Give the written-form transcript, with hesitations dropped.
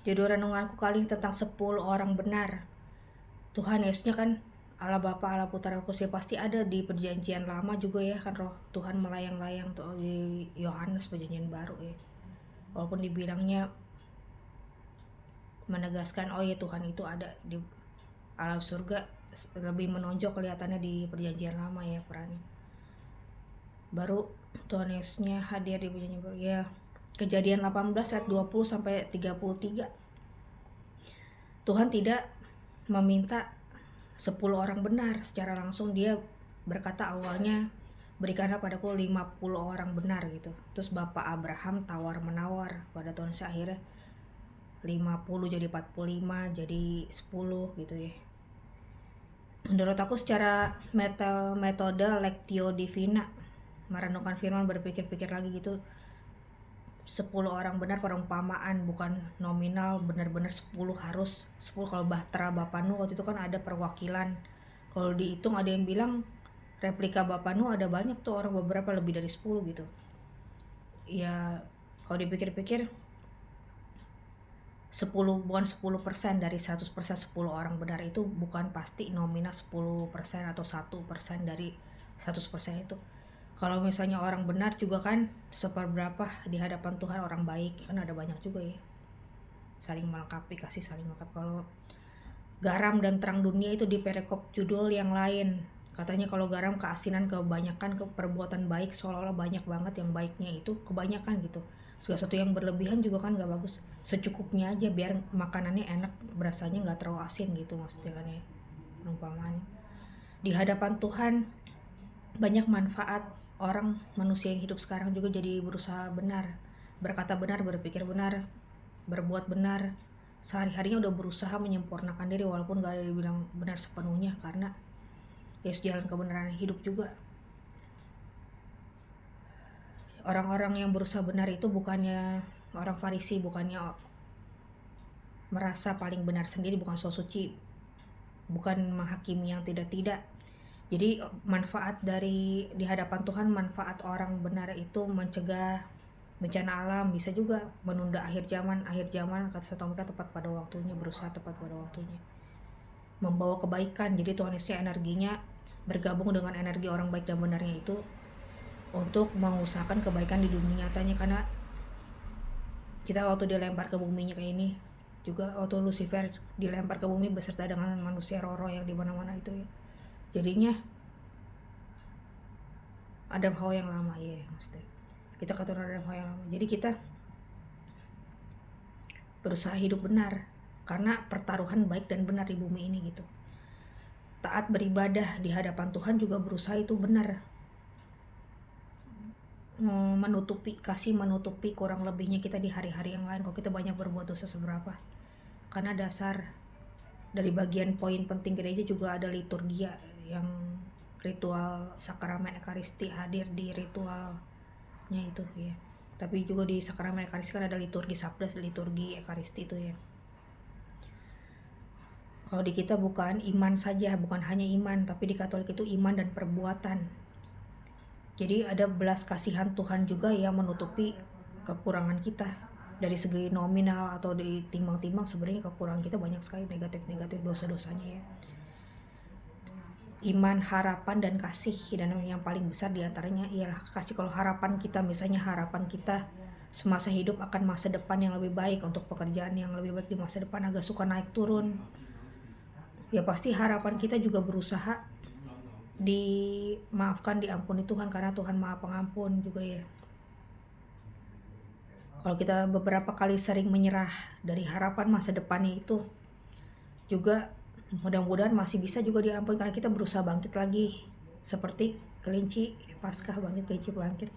Judul renunganku kali ini tentang 10 orang benar. Tuhan Yesusnya kan Allah Bapa, Allah Putra, Roh Kudus, pasti ada di perjanjian lama juga ya kan, roh Tuhan melayang-layang tuh di Yohanes perjanjian baru ya. Walaupun dibilangnya menegaskan oh ya Tuhan itu ada di alam surga, lebih menonjol kelihatannya di perjanjian lama ya perannya. Baru Tuhan Yesusnya hadir di perjanjian baru ya. Kejadian 18 ayat 20 sampai 33. Tuhan tidak meminta 10 orang benar secara langsung. Dia berkata awalnya, berikanlah padaku 50 orang benar gitu. Terus Bapak Abraham tawar-menawar pada Tuhan, akhirnya 50 jadi 45 jadi 10 gitu ya. Menurut aku secara metode Lectio Divina, merenungkan firman, berpikir-pikir lagi gitu, 10 orang benar perumpamaan, bukan nominal benar-benar 10 harus 10. Kalau Bahtera Bapak Nuh waktu itu kan ada perwakilan, kalau dihitung ada yang bilang replika Bapak Nuh ada banyak tuh orang, beberapa lebih dari 10 gitu ya. Kalau dipikir-pikir 10 bukan 10% dari 100%. 10 orang benar itu bukan pasti nominal 10% atau 1% dari 100% itu. Kalau misalnya orang benar juga kan seperberapa di hadapan Tuhan orang baik, kan ada banyak juga ya. Saling melengkapi, kasih saling melengkapi. Kalau garam dan terang dunia itu di perikop judul yang lain. Katanya kalau garam keasinan, kebanyakan ke perbuatan baik, seolah-olah banyak banget yang baiknya itu kebanyakan gitu. Segala sesuatu yang berlebihan juga kan gak bagus. Secukupnya aja biar makanannya enak, berasanya gak terlalu asin gitu maksudnya kan ya. Perumpamaan. Di hadapan Tuhan banyak manfaat. Orang manusia yang hidup sekarang juga jadi berusaha benar, berkata benar, berpikir benar, berbuat benar. Sehari-harinya udah berusaha menyempurnakan diri walaupun gak ada dibilang benar sepenuhnya, karena Yesus jalan kebenaran hidup juga. Orang-orang yang berusaha benar itu bukannya orang Farisi, bukannya merasa paling benar sendiri, bukan so suci, bukan menghakimi yang tidak-tidak. Jadi manfaat dari di hadapan Tuhan, manfaat orang benar itu mencegah bencana alam, bisa juga menunda akhir zaman kata satu mereka tepat pada waktunya, berusaha tepat pada waktunya, membawa kebaikan. Jadi Tuhan Yesusnya energinya bergabung dengan energi orang baik dan benarnya itu untuk mengusahakan kebaikan di dunia nyatanya. Karena kita waktu dilempar ke buminya kayak ini juga, waktu Lucifer dilempar ke bumi beserta dengan manusia Roro yang di mana-mana itu ya, jadinya Adam Hawa yang lama ya, maksudnya kita keturunan Adam Hawa yang lama. Jadi kita berusaha hidup benar karena pertaruhan baik dan benar di bumi ini gitu. Taat beribadah di hadapan Tuhan juga berusaha itu benar, menutupi kurang lebihnya kita di hari-hari yang lain. Kalau kita banyak berbuat dosa seberapa, karena dasar dari bagian poin penting gereja juga ada liturgia, yang ritual sakramen ekaristi, hadir di ritualnya itu ya. Tapi juga di sakramen ekaristi kan ada liturgi sabda, liturgi ekaristi itu ya. Kalau di kita bukan iman saja, bukan hanya iman, tapi di Katolik itu iman dan perbuatan. Jadi ada belas kasihan Tuhan juga yang menutupi kekurangan kita. Dari segi nominal atau ditimbang-timbang, sebenarnya kekurangan kita banyak sekali, negatif-negatif dosa-dosanya ya. Iman, harapan, dan kasih, dan yang paling besar diantaranya ialah kasih. Kalau harapan kita, misalnya harapan kita semasa hidup akan masa depan yang lebih baik, untuk pekerjaan yang lebih baik di masa depan, agak suka naik turun, ya pasti harapan kita juga berusaha dimaafkan, diampuni Tuhan, karena Tuhan Maha Pengampun juga ya. Kalau kita beberapa kali sering menyerah dari harapan masa depannya itu juga, mudah-mudahan masih bisa juga diampuni, karena kita berusaha bangkit lagi seperti kelinci Paskah, bangkit kelinci bangkit.